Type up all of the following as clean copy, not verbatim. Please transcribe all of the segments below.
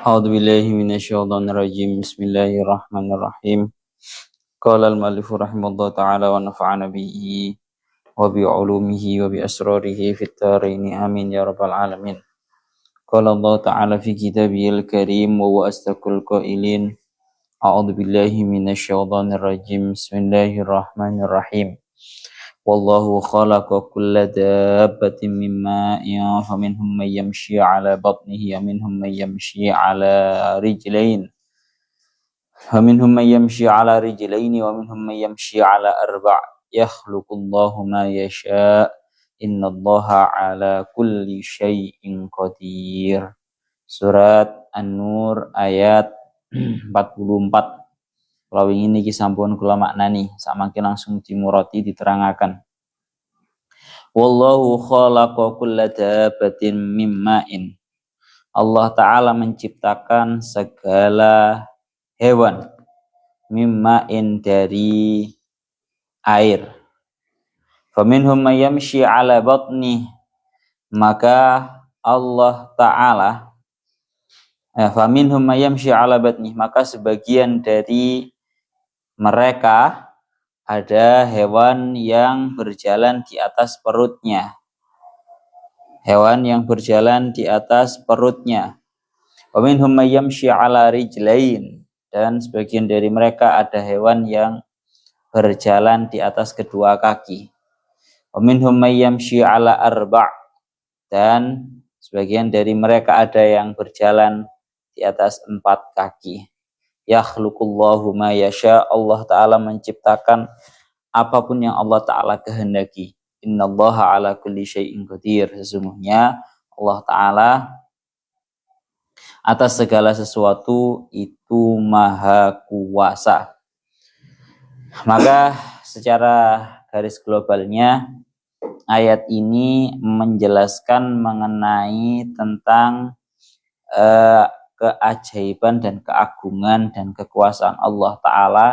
أعوذ بالله من الشيطان الرجيم بسم الله الرحمن الرحيم قال المؤلف رحمه الله تعالى ونفعنا به وبعلومه وبأسراره في الدارين آمين يا رب العالمين. قال الله تعالى في كتابه الكريم وهو أصدق القائلين أعوذ بالله من الشيطان الرجيم بسم الله الرحمن الرحيم والله خلق كل دابة من ماء فمنهم من يمشي على بطنه ومنهم من يمشي على رجلين ومنهم من يمشي على أربع يخلق الله ما يشاء إن الله على كل شيء قدير. Surat An-Nur ayat 44. Kalau ingin niki sampun kula maknani, samangke langsung dimurati diterangaken. Wallahu khalaqa kulla dabatin mimma'in. Allah Ta'ala menciptakan segala hewan mimma'in dari air. Faminhum may yamshi 'ala batnih. Maka Allah Ta'ala faminhum may yamshi 'ala batnih, maka sebagian dari mereka ada hewan yang berjalan di atas perutnya. Hewan yang berjalan di atas perutnya. Wa minhum may yamshi 'ala rijlain, dan sebagian dari mereka ada hewan yang berjalan di atas kedua kaki. Wa minhum may yamshi 'ala arba', dan sebagian dari mereka ada yang berjalan di atas 4 kaki. Yakhluqullahu ma yasha. Allah Ta'ala menciptakan apapun yang Allah Ta'ala kehendaki. Innallaha ala kulli syai'in qadir. Sesungguhnya Allah Ta'ala atas segala sesuatu itu maha kuasa. Maka secara garis globalnya ayat ini menjelaskan mengenai tentang keajaiban dan keagungan dan kekuasaan Allah Ta'ala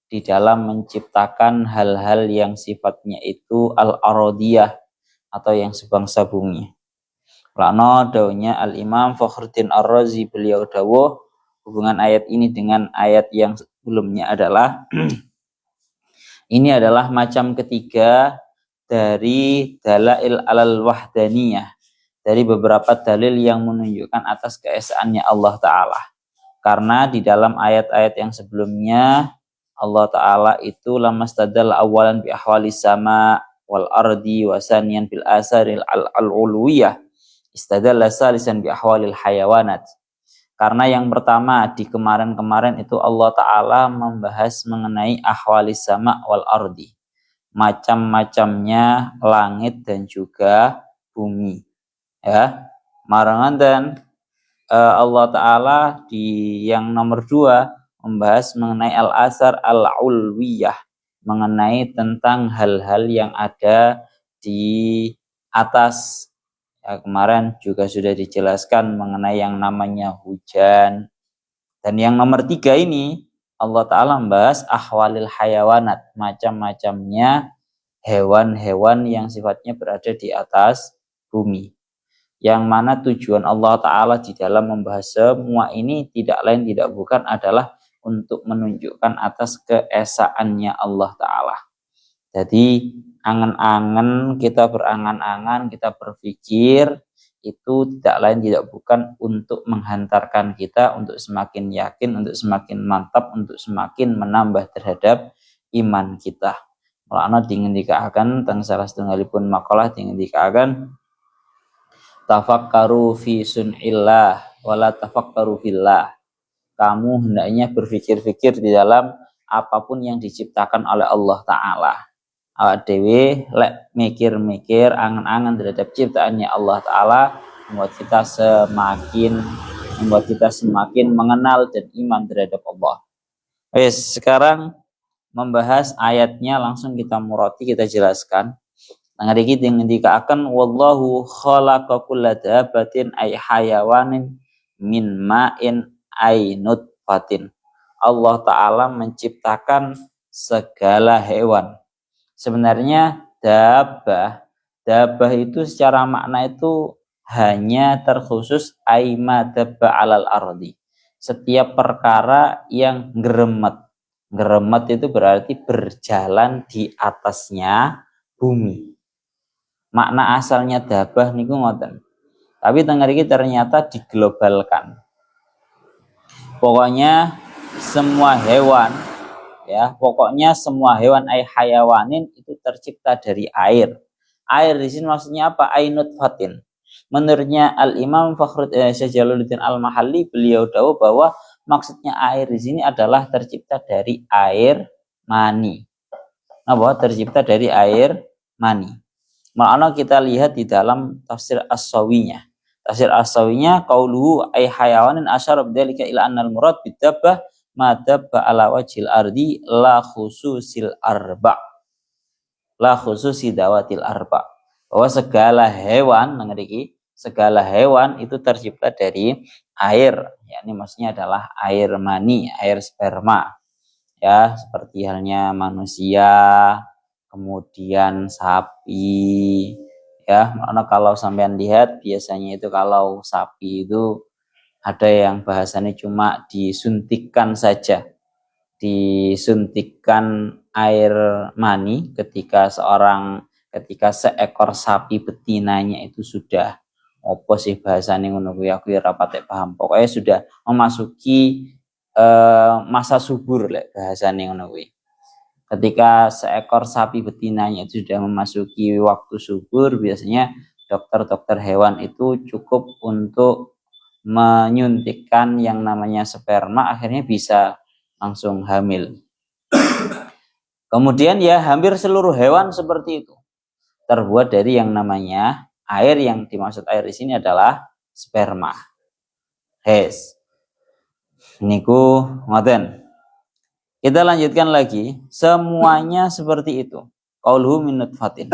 di dalam menciptakan hal-hal yang sifatnya itu al-arodiyah atau yang sebangsa bumi. Lano dawuhnya Al-Imam Fakhruddin Ar-Razi, beliau dawuh hubungan ayat ini dengan ayat yang sebelumnya adalah ini adalah macam ketiga dari dalail alal wahdaniyah, dari beberapa dalil yang menunjukkan atas keesaannya Allah Ta'ala. Karena di dalam ayat-ayat yang sebelumnya Allah Ta'ala itu lamastadal awalan bi ahwalis sama wal ardi wa saniyan bil asaril al-uluwiyah istadalla salisan bi ahwalil hayawanat. Karena yang pertama di kemarin-kemarin itu Allah Ta'ala membahas mengenai ahwalis sama wal ardi, macam-macamnya langit dan juga bumi. Ya, marangan dan Allah Ta'ala di yang nomor 2 membahas mengenai al-asar al-ulwiyah, mengenai tentang hal-hal yang ada di atas. Ya, kemarin juga sudah dijelaskan mengenai yang namanya hujan. Dan yang nomor 3 ini Allah Ta'ala membahas ahwalil hayawanat, macam-macamnya hewan-hewan yang sifatnya berada di atas bumi. Yang mana tujuan Allah Ta'ala di dalam membahas semua ini tidak lain tidak bukan adalah untuk menunjukkan atas keesaannya Allah Ta'ala. Jadi angan-angan, kita berangan-angan, kita berpikir itu tidak lain tidak bukan untuk menghantarkan kita untuk semakin yakin, untuk semakin mantap, untuk semakin menambah terhadap iman kita. Mulanya dingendikaken teng salah setunggalipun makalah dingendikaken tafakkaru fi sun'illah wala tafakkaru fillah. Kamu hendaknya berpikir-pikir di dalam apapun yang diciptakan oleh Allah Ta'ala. Awak dewe lek mikir-mikir angan-angan terhadap ciptaannya Allah Ta'ala membuat kita semakin mengenal dan iman terhadap Allah. Sekarang membahas ayatnya langsung kita murati, kita jelaskan. Ngariki dikatakan wallahu khalaqa kulla dabatin ay hayawanin min ma'in ay nutfatin. Allah Ta'ala menciptakan segala hewan. Sebenarnya dabah itu secara makna itu hanya terkhusus aima dabba alal ardi. Setiap perkara yang geremet. Geremet itu berarti berjalan di atasnya bumi. Makna asalnya dabah niku ngoten. Tapi tengah iki ternyata diglobalkan. Pokoknya semua hewan, ya, pokoknya semua hewan hayawanin itu tercipta dari air. Air di sini maksudnya apa? Ainut fatin. Menurutnya Al-Imam Syekh Jalaluddin Al-Mahalli, beliau tahu bahwa maksudnya air di sini adalah tercipta dari air mani. Nah, bahwa tercipta dari air mani. Makna kita lihat di dalam tafsir As-Sawinya. Tafsir As-Sawinya qauluhu ay hayawanin asyara bidzalika ila annal murad bidabbah ma dabba ala wajhil ardi la khususil arba. La khususi dawatil arba. Bahwa segala hewan, mengerti, segala hewan itu tercipta dari air. Ya, ini maksudnya adalah air mani, air sperma. Ya, seperti halnya manusia, kemudian sapi, ya. Karena kalau sampean lihat biasanya itu kalau sapi itu ada yang bahasanya cuma disuntikkan saja, disuntikkan air mani ketika seekor sapi betinanya itu sudah apa sih bahasanya ngono kuwi, aku ya ora patek paham, pokoknya sudah memasuki masa subur lek bahasanya ngono kuwi. Ketika seekor sapi betinanya itu sudah memasuki waktu subur, biasanya dokter-dokter hewan itu cukup untuk menyuntikkan yang namanya sperma, akhirnya bisa langsung hamil. Kemudian ya hampir seluruh hewan seperti itu terbuat dari yang namanya air. Yang dimaksud air di sini adalah sperma. Niku ngoten. Kita lanjutkan lagi, semuanya seperti itu. Qauluhu min nutfatin.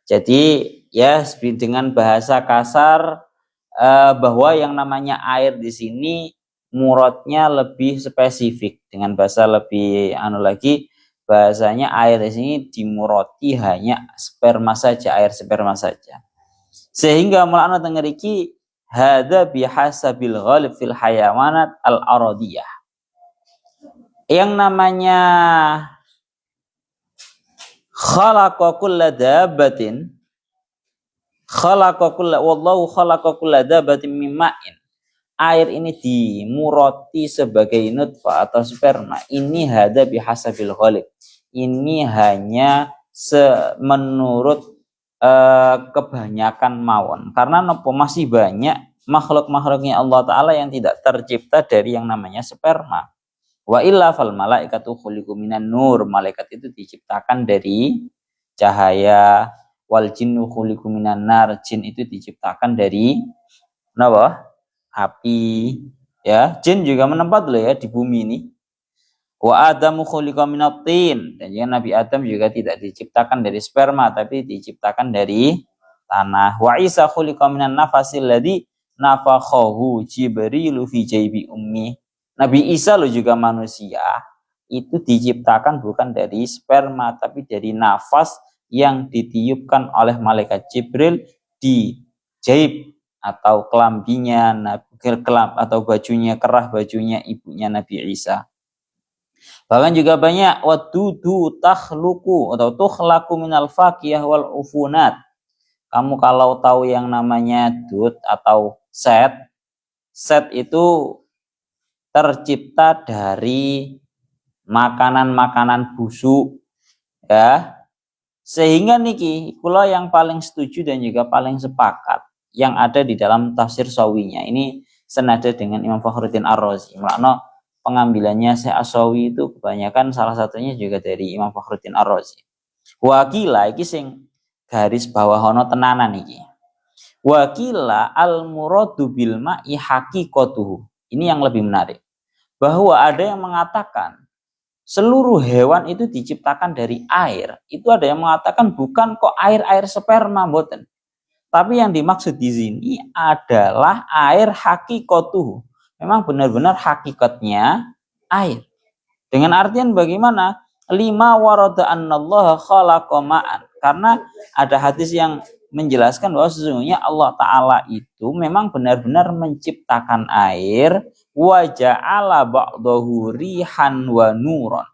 Jadi ya dengan bahasa kasar bahwa yang namanya air di sini muradnya lebih spesifik, dengan bahasa lebih lagi, bahasanya air di sini dimurati hanya sperma saja, air sperma saja. Sehingga makna tengeriki hadza bihasabil ghalib fil hayawanat al-aradiyah. Yang namanya khalaqa kulla dabbatin, wallahu khalaqa kulla dabbatin min ma'in. Air ini dimurati sebagai nutfah atau sperma. Ini hadza bihasabil ghalib. Ini hanya menurut kebanyakan mawon. Karena masih banyak makhluk-makhluknya Allah Ta'ala yang tidak tercipta dari yang namanya sperma. Wa illa fal malaikatu khuliqu minan nur. Malaikat itu diciptakan dari cahaya. Wal jinnu khuliqu minan nar. Jin itu diciptakan dari api. Ya, jin juga menempat loh ya di bumi ini. Wa adamu khuliqa minat tin. Dan juga Nabi Adam juga tidak diciptakan dari sperma, tapi diciptakan dari tanah. Wa Isa khuliqa minan nafasil ladzi nafakhahu Jibrilu fi jaybi ummi. Nabi Isa lo juga manusia, itu diciptakan bukan dari sperma, tapi dari nafas yang ditiupkan oleh malaikat Jibril di jaib atau kelambinya, atau bajunya, kerah bajunya ibunya Nabi Isa. Bahkan juga banyak wadudu takhluqu atau tukhlaqu minal faqiyah wal ufunat. Kamu kalau tahu yang namanya dud atau set itu tercipta dari makanan-makanan busuk, ya. Sehingga niki kula yang paling setuju dan juga paling sepakat yang ada di dalam tafsir Sawinya. Ini senada dengan Imam Fakhruddin Ar-Razi. Makna pengambilannya Syekh As-Sawi itu kebanyakan salah satunya juga dari Imam Fakhruddin Ar-Razi. Wakila iki sing garis bawah ono tenanan iki. Wakila al-muradu bil ma'i haqiqatuhu. Ini yang lebih menarik. Bahwa ada yang mengatakan seluruh hewan itu diciptakan dari air. Itu ada yang mengatakan bukan kok air sperma, mboten. Tapi yang dimaksud di sini adalah air haqiqatuhu. Memang benar-benar hakikatnya air. Dengan artian bagaimana? Lima warada annallaha khalaqa ma'an. Karena ada hadis yang menjelaskan bahwa sesungguhnya Allah Ta'ala itu memang benar-benar menciptakan air, wa ja'ala ba'dahu rihan wa nuron.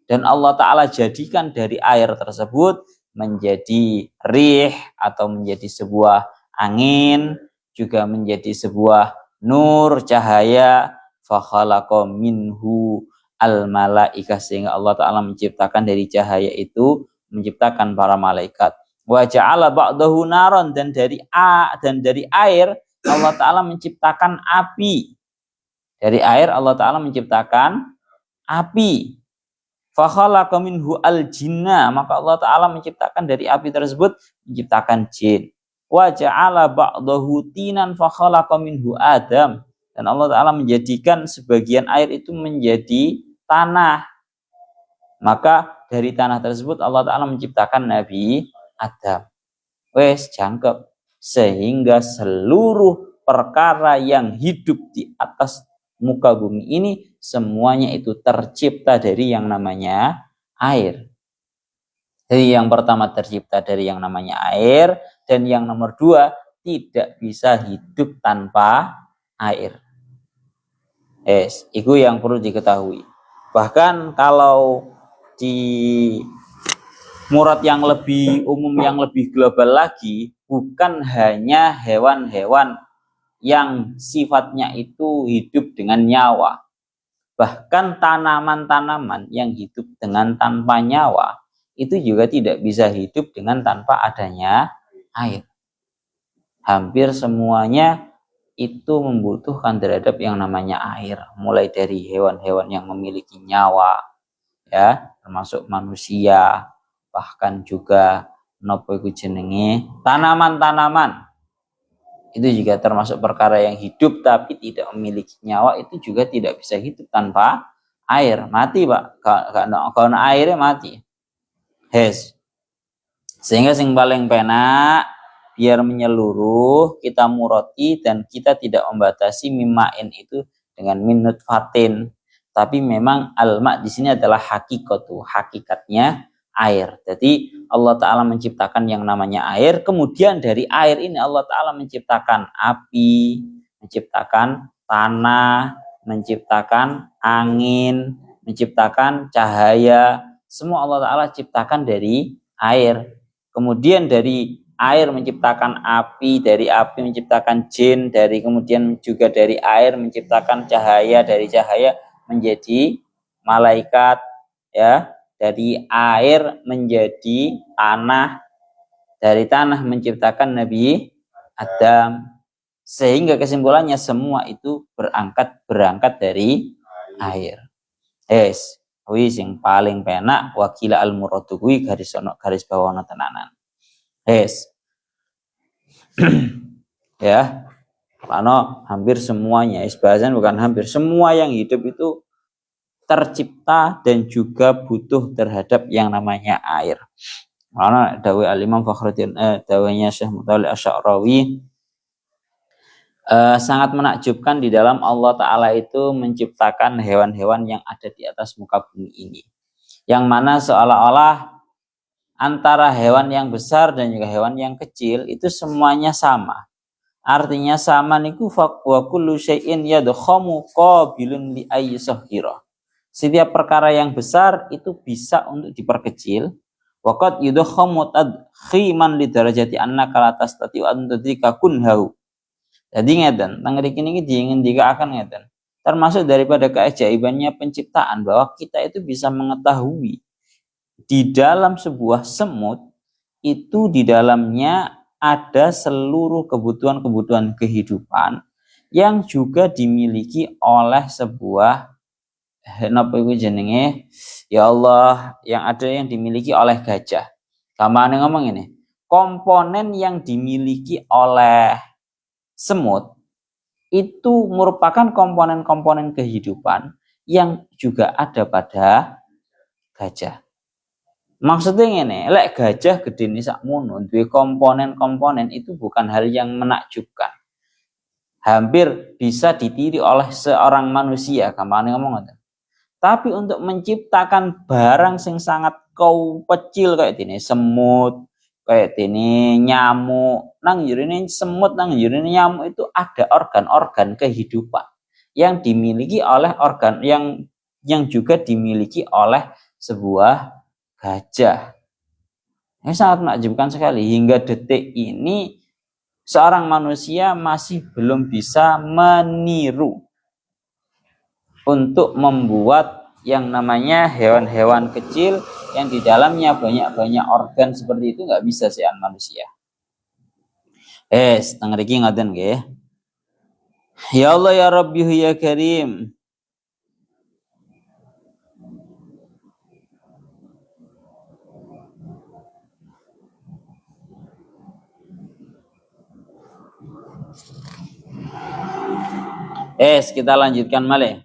Dan Allah Ta'ala jadikan dari air tersebut menjadi rih atau menjadi sebuah angin, juga menjadi sebuah nur, cahaya, fakhalaqa minhu al-malaikah, sehingga Allah Ta'ala menciptakan dari cahaya itu, menciptakan para malaikat. Wa ja'ala ba'dahu naron, dan dari air Allah Ta'ala menciptakan api. Dari air Allah Ta'ala menciptakan api. Fakhalaqa minhu al-jinna, maka Allah Ta'ala menciptakan dari api tersebut, menciptakan jin. Wa ja'ala ba'dahu tinan fakhalaqa minhu Adam, dan Allah Ta'ala menjadikan sebagian air itu menjadi tanah. Maka dari tanah tersebut Allah Ta'ala menciptakan Nabi Adam. Wes jangkep. Sehingga seluruh perkara yang hidup di atas muka bumi ini semuanya itu tercipta dari yang namanya air. Jadi yang pertama tercipta dari yang namanya air, dan yang nomor dua tidak bisa hidup tanpa air. Itu yang perlu diketahui. Bahkan kalau di murad yang lebih umum, yang lebih global lagi, bukan hanya hewan-hewan yang sifatnya itu hidup dengan nyawa, bahkan tanaman-tanaman yang hidup dengan tanpa nyawa itu juga tidak bisa hidup dengan tanpa adanya air. Hampir semuanya itu membutuhkan terhadap yang namanya air, mulai dari hewan-hewan yang memiliki nyawa, ya, termasuk manusia, bahkan juga nopo iku jenenge tanaman-tanaman. Itu juga termasuk perkara yang hidup tapi tidak memiliki nyawa, itu juga tidak bisa hidup tanpa air. Mati, Pak. Kalau airnya mati. Sehingga sing paling penak biar menyeluruh, kita muroti dan kita tidak membatasi mimain itu dengan minut fatin. Tapi memang alma di sini adalah hakikatnya air. Jadi Allah Ta'ala menciptakan yang namanya air, kemudian dari air ini Allah Ta'ala menciptakan api, menciptakan tanah, menciptakan angin, menciptakan cahaya. Semua Allah Ta'ala ciptakan dari air. Kemudian dari air menciptakan api, dari api menciptakan jin, kemudian juga dari air menciptakan cahaya, dari cahaya menjadi malaikat, ya. Dari air menjadi tanah, dari tanah menciptakan Nabi Adam. Sehingga kesimpulannya semua itu berangkat dari air. Wis sing paling penak wakila al muradu kuwi garis bawana tenanan. Ya. Karena hampir semuanya, bahasan bukan hampir, semua yang hidup itu tercipta dan juga butuh terhadap yang namanya air. Karena dawai al-Imam Fakhruddin, dawainya Syekh Mutawalli Asy'arawi, sangat menakjubkan di dalam Allah Ta'ala itu menciptakan hewan-hewan yang ada di atas muka bumi ini. Yang mana seolah-olah antara hewan yang besar dan juga hewan yang kecil itu semuanya sama. Artinya sama niku wa kullu syai'in yadkhamu qabilun li ayyusahhira. Setiap perkara yang besar itu bisa untuk diperkecil. Waqad yudkhamu tadkhiman li darajati annaka la tastati'u an tudrika kunhu. Jadi ngeten, teng mriki niki diingendikaken ngeten. Termasuk daripada keajaibannya penciptaan bahwa kita itu bisa mengetahui di dalam sebuah semut itu di dalamnya ada seluruh kebutuhan-kebutuhan kehidupan yang juga dimiliki oleh sebuah napa iku jenenge, ya Allah, yang ada yang dimiliki oleh gajah. Gampang ngomong ini, komponen yang dimiliki oleh semut itu merupakan komponen-komponen kehidupan yang juga ada pada gajah. Maksudnya ini, lek gajah gede nih sakmono, duwe komponen-komponen itu bukan hal yang menakjubkan. Hampir bisa ditiru oleh seorang manusia, gampang ngomong. Tapi untuk menciptakan barang yang sangat kecil kayak ini, semut, kayak ini nyamuk, nang jurine semut, nang jurine nyamuk itu ada organ-organ kehidupan yang dimiliki oleh organ yang juga dimiliki oleh sebuah gajah. Ini sangat menakjubkan sekali. Hingga detik ini seorang manusia masih belum bisa meniru untuk membuat yang namanya hewan-hewan kecil yang di dalamnya banyak-banyak organ seperti itu, nggak bisa sih manusia. Setengah riki ngaten nggih. Ya Allah ya Rabbi ya Karim. Kita lanjutkan malih.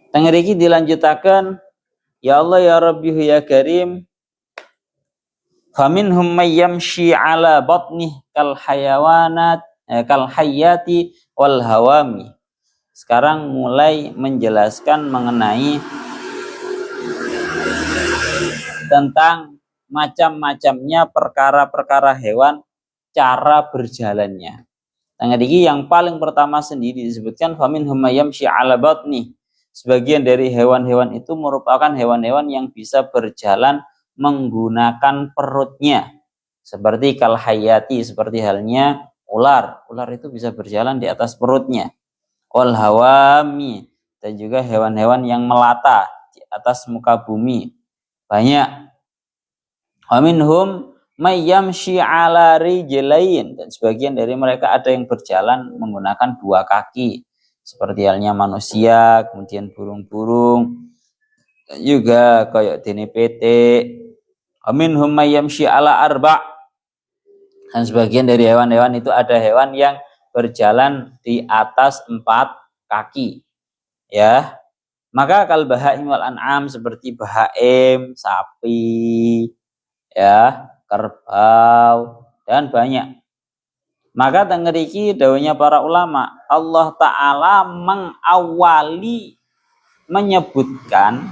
Tengeriki dilanjutakan, ya Allah ya Rabbi ya Karim. Faminhum may yamshi ala batnih kal hayawanat kal hayati wal hawami. Sekarang mulai menjelaskan mengenai tentang macam-macamnya perkara-perkara hewan, cara berjalannya. Tengeriki yang paling pertama sendiri disebutkan faminhum may yamshi ala batnih. Sebagian dari hewan-hewan itu merupakan hewan-hewan yang bisa berjalan menggunakan perutnya. Seperti kal hayati, seperti halnya ular. Ular itu bisa berjalan di atas perutnya. Wal hawami, dan juga hewan-hewan yang melata di atas muka bumi. Banyak. Wa minhum may yamshi ala rijlain, dan sebagian dari mereka ada yang berjalan menggunakan dua kaki. Seperti halnya manusia, kemudian burung-burung, juga kayak dene petik. Minhum may yamshi ala arba', dan sebagian dari hewan-hewan itu ada hewan yang berjalan di atas 4 kaki. Ya. Maka kal bahaim wal an'am, seperti bahaim, sapi, ya, kerbau, dan banyak. Maka tengeriki dawuhnya para ulama, Allah Ta'ala mengawali menyebutkan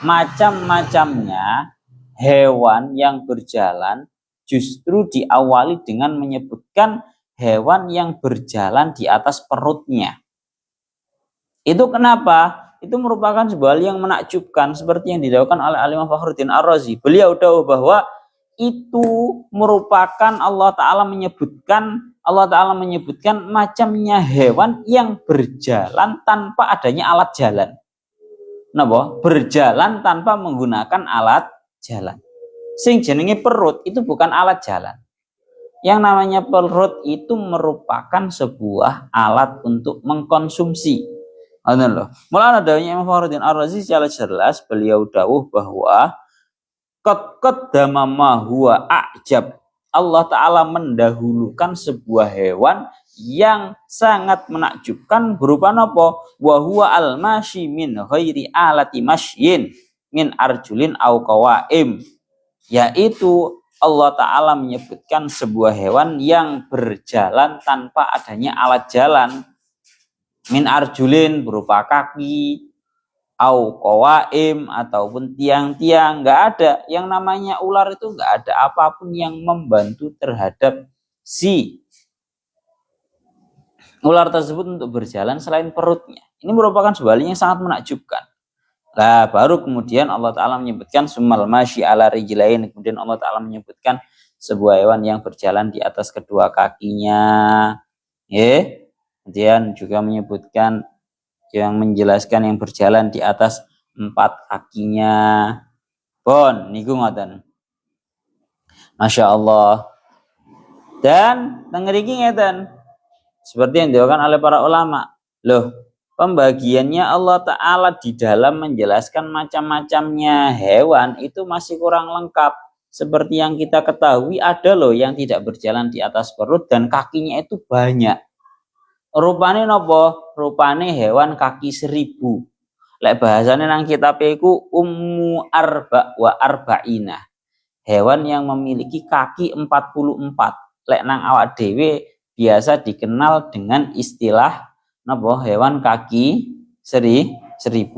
macam-macamnya hewan yang berjalan, justru diawali dengan menyebutkan hewan yang berjalan di atas perutnya. Itu kenapa? Itu merupakan sebuah hal yang menakjubkan, seperti yang didawuhkan oleh Al-Imam Fakhruddin Ar-Razi. Beliau dawuh bahwa itu merupakan Allah Ta'ala menyebutkan macamnya hewan yang berjalan tanpa adanya alat jalan. Napa? Berjalan tanpa menggunakan alat jalan. Sing jenenge perut itu bukan alat jalan. Yang namanya perut itu merupakan sebuah alat untuk mengkonsumsi. Ngoten lho. Mulane dawuhnya Imam Fakhruddin Ar-Razi secara jelas beliau dawuh bahwa qad ma huwa a'jab. Allah Ta'ala mendahulukan sebuah hewan yang sangat menakjubkan berupa apa? Wa huwa al-mashi min ghairi alati masyin min arjulin au qawaim. Yaitu Allah Ta'ala menyebutkan sebuah hewan yang berjalan tanpa adanya alat jalan. Min arjulin berupa kaki, au qawaim ataupun tiang-tiang, nggak ada. Yang namanya ular itu nggak ada apapun yang membantu terhadap si ular tersebut untuk berjalan selain perutnya. Ini merupakan sebuah hal yang sangat menakjubkan. Nah, baru kemudian Allah Ta'ala menyebutkan summal masyi ala rijlain. Kemudian Allah Ta'ala menyebutkan sebuah hewan yang berjalan di atas kedua kakinya. Kemudian juga menyebutkan yang menjelaskan yang berjalan di atas 4 kakinya. Pun niku ngoten. Masya Allah. Dan tengeriki ngeten, seperti yang dilakukan oleh para ulama. Loh, pembagiannya Allah Ta'ala di dalam menjelaskan macam-macamnya hewan itu masih kurang lengkap. Seperti yang kita ketahui, ada loh yang tidak berjalan di atas perut dan kakinya itu banyak. Rupane nopo? Rupane hewan kaki 1000. Lek bahasane nang kitab iku ummu arba wa arba'ina. Hewan yang memiliki kaki 44. Lek nang awak dhewe biasa dikenal dengan istilah nopo? Hewan kaki 1000.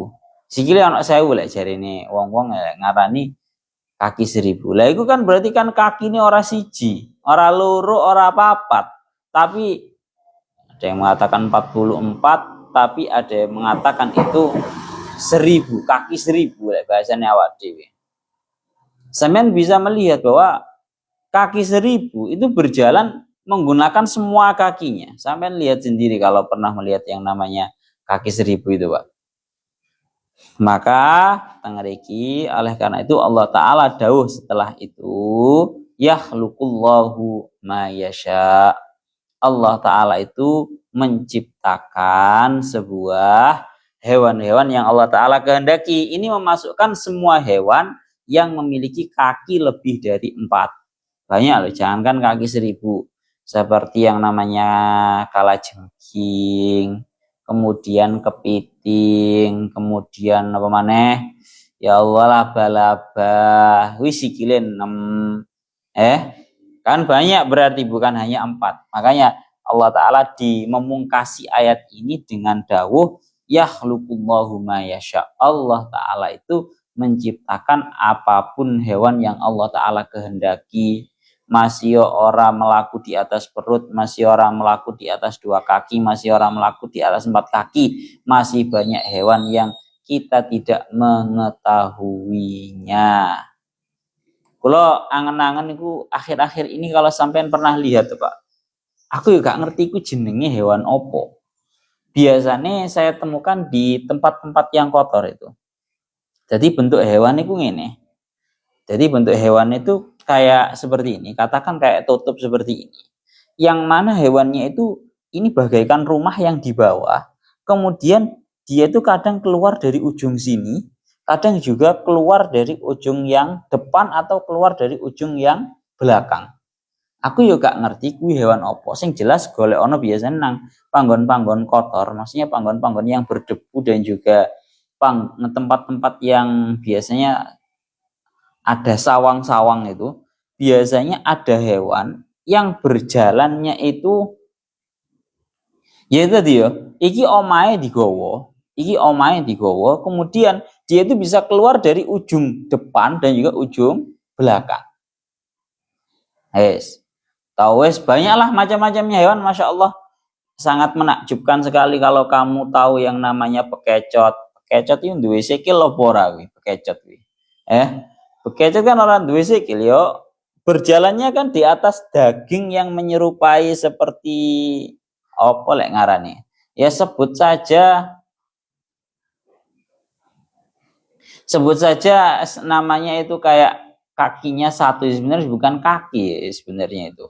Sikile ana 1000 lek jarene wong-wong ngarani kaki 1000. Lah iku kan berarti kan kaki ini ora siji, ora loro, ora papat. Tapi ada yang mengatakan 44, tapi ada yang mengatakan itu 1000, kaki 1000 lek bahasane awak dhewe. Sampeyan bisa melihat bahwa kaki 1000 itu berjalan menggunakan semua kakinya. Sampeyan lihat sendiri kalau pernah melihat yang namanya kaki 1000 itu, Pak. Maka tengriki oleh karena itu Allah Ta'ala dawuh setelah itu yakhluqullahu ma yasha. Allah Ta'ala itu menciptakan sebuah hewan-hewan yang Allah Ta'ala kehendaki. Ini memasukkan semua hewan yang memiliki kaki lebih dari 4. Banyak loh, jangankan kaki 1000. Seperti yang namanya kalajengking, kemudian kepiting, kemudian apa maneh? Ya Allah, laba-laba, wis sikile 6. Kan banyak berarti, bukan hanya 4. Makanya Allah Ta'ala memungkasi ayat ini dengan dawuh yakhluqullahu ma yasha. Allah Ta'ala itu menciptakan apapun hewan yang Allah Ta'ala kehendaki. Masih orang melaku di atas perut, masih orang melaku di atas 2 kaki, masih orang melaku di atas 4 kaki, masih banyak hewan yang kita tidak mengetahuinya. Kalau angen-angen itu akhir-akhir ini kalau sampean pernah lihat tuh, Pak, aku juga ngerti itu jenenge hewan opo. Biasanya saya temukan di tempat-tempat yang kotor itu. Jadi bentuk hewan itu ngene. Jadi bentuk hewan itu kayak seperti ini, katakan kayak tutup seperti ini. Yang mana hewannya itu ini bagaikan rumah yang di bawah, kemudian dia itu kadang keluar dari ujung sini, kadang juga keluar dari ujung yang depan atau keluar dari ujung yang belakang. Aku juga ngerti kuwi hewan opo. Sing jelas golek ono biasanya nang panggon-panggon kotor, maksudnya panggon-panggon yang berdebu dan juga tempat-tempat yang biasanya ada sawang-sawang itu, biasanya ada hewan yang berjalannya itu ya tadi ya, iki omahe digowo, kemudian dia itu bisa keluar dari ujung depan dan juga ujung belakang. Banyaklah macam-macamnya hewan, Masya Allah. Sangat menakjubkan sekali kalau kamu tahu yang namanya bekecot. Bekecot itu duwe sikil apa ora kuwi? Bekecot kuwi. Bekecot kan orang duwe sikil yo. Berjalannya kan di atas daging yang menyerupai seperti apa lek ngarane. Ya sebut saja namanya itu kayak kakinya satu, sebenarnya bukan kaki sebenarnya itu.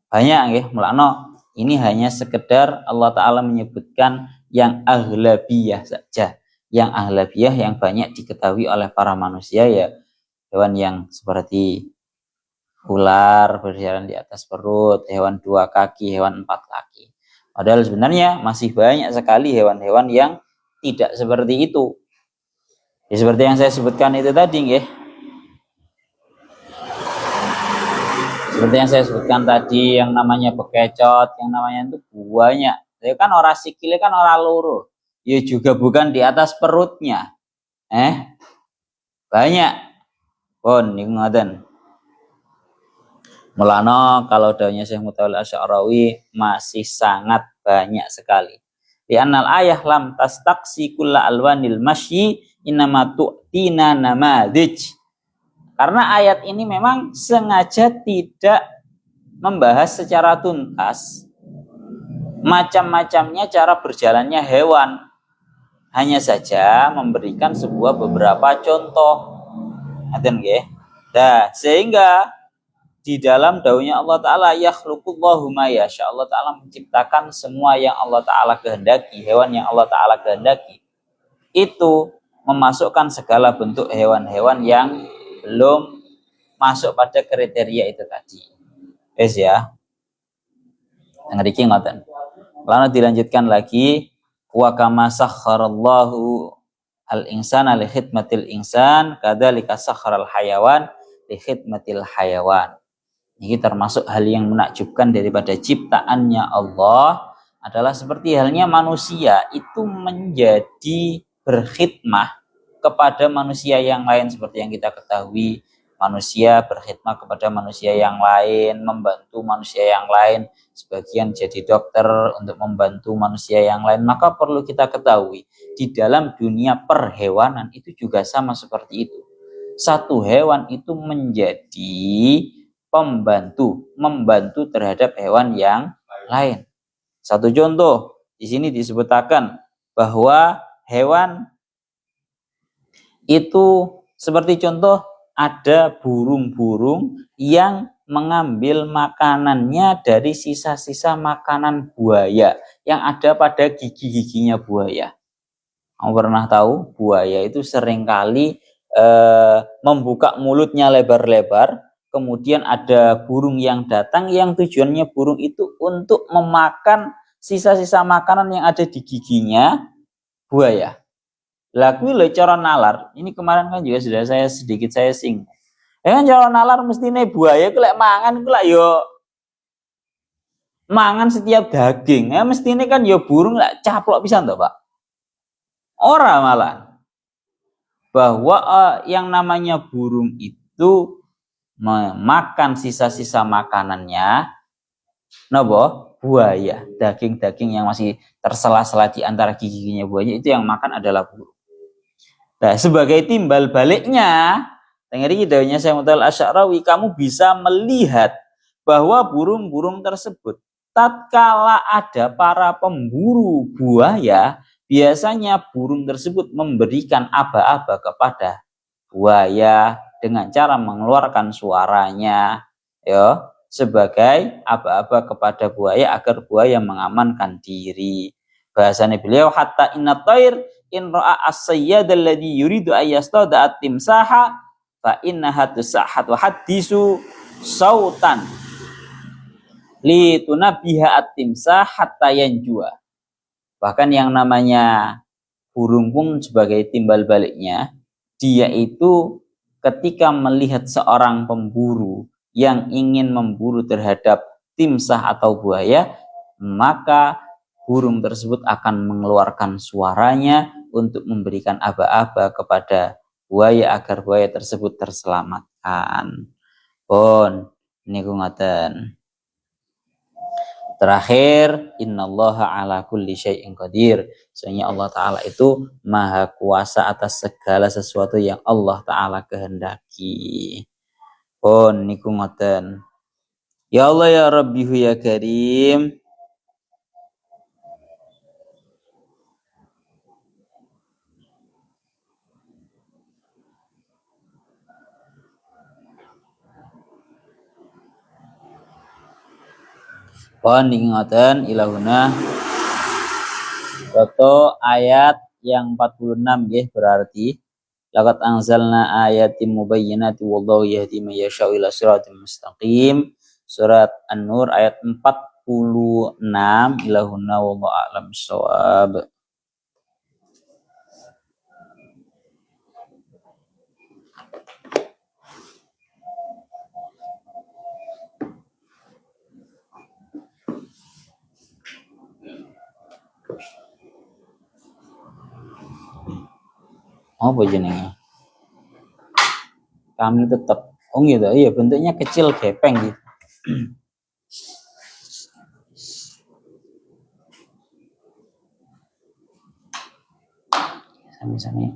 Banyak ya, mulakno ini hanya sekedar Allah Ta'ala menyebutkan yang aghlabiyah saja. Yang aghlabiyah yang banyak diketahui oleh para manusia ya hewan yang seperti ular berjalan di atas perut, hewan 2 kaki, hewan 4 kaki. Padahal sebenarnya masih banyak sekali hewan-hewan yang tidak seperti itu. Ya, seperti yang saya sebutkan itu tadi ya. Seperti yang saya sebutkan tadi, yang namanya bekecot, yang namanya itu banyak. Ya kan orang sikile kan orang loro. Ya juga bukan di atas perutnya. Banyak. Pun niku ngoten. Mulana kalau dawuhnya Syekh Mutawalli Asy'arawi masih sangat banyak sekali. Di annal ayah lam tastaqsi kulla alwanil masyi innama tu'tina namadij. Karena ayat ini memang sengaja tidak membahas secara tuntas macam-macamnya cara berjalannya hewan. Hanya saja memberikan sebuah beberapa contoh. Ngaten nggih. Nah, sehingga di dalam dawuhnya Allah Ta'ala yakhluqullahu ma yasha. Allah Ta'ala menciptakan semua yang Allah Ta'ala kehendaki, hewan yang Allah Ta'ala kehendaki. Itu memasukkan segala bentuk hewan-hewan yang belum masuk pada kriteria itu tadi. Ya. Ngeriki ngoten. Lalu dilanjutkan lagi wa kama sakharallahu al-insana li khidmatil insan kadzalika sakharal hayawan li khidmatil hayawan. Ini termasuk hal yang menakjubkan daripada ciptaannya Allah adalah seperti halnya manusia itu menjadi berkhidmah kepada manusia yang lain. Seperti yang kita ketahui, manusia berkhidmat kepada manusia yang lain, membantu manusia yang lain, sebagian jadi dokter untuk membantu manusia yang lain. Maka perlu kita ketahui, di dalam dunia perhewanan itu juga sama seperti itu. Satu hewan itu menjadi membantu terhadap hewan yang lain. Satu contoh, di sini disebutkan bahwa hewan itu seperti contoh ada burung-burung yang mengambil makanannya dari sisa-sisa makanan buaya yang ada pada gigi-giginya buaya. Kamu pernah tahu buaya itu seringkali membuka mulutnya lebar-lebar, kemudian ada burung yang datang yang tujuannya burung itu untuk memakan sisa-sisa makanan yang ada di giginya buaya. Lah kuwi lho cara nalar. Ini kemarin kan juga sudah saya singgung. Ya kan cara nalar mestine buaya ku lek mangan ku lek yo mangan setiap daging. Ya mestine kan yo burung lek caplok pisan to, Pak. Ora malah. Bahwa yang namanya burung itu memakan sisa-sisa makanannya napa? Buaya. Daging-daging yang masih tersela-sela di antara giginya buaya itu yang makan adalah burung. Nah, sebagai timbal baliknya, dengar dawuhnya Syekh Mutal Asy'arawi, kamu bisa melihat bahwa burung-burung tersebut tatkala ada para pemburu buaya, biasanya burung tersebut memberikan aba-aba kepada buaya dengan cara mengeluarkan suaranya, ya, sebagai aba-aba kepada buaya agar buaya mengamankan diri. Bahasanya beliau, hatta inna thair in ra'a as-sayyad alladhi yuridu ayyastada at-timsaha fa innaha tusahat wa hadisu sautan li tunabiha at-timsah hatta yanjua. Bahkan yang namanya burung pun sebagai timbal baliknya, dia itu ketika melihat seorang pemburu yang ingin memburu terhadap timsah atau buaya, maka burung tersebut akan mengeluarkan suaranya untuk memberikan aba-aba kepada buaya agar buaya tersebut terselamatkan. Pun niku ngoten. Terakhir, innallaha ala kulli syai'in qadir. Sesungguhnya Allah Ta'ala itu maha kuasa atas segala sesuatu yang Allah Ta'ala kehendaki. Pun niku ngoten. Ya Allah ya Rabbihu ya Karim. Pun niku ngoten ilahuna. Toto ayat yang 46 ya, berarti laqad anzalna ayatin mubayyinatin wallahu yahdi may yasha'u ila siratal mustaqim. Surat An-Nur ayat 46 ilahuna wallahu a'lam bissawab. Apa jenenge? Kami tetap gitu. Iya, bentuknya kecil gepeng gitu. Sami-sami.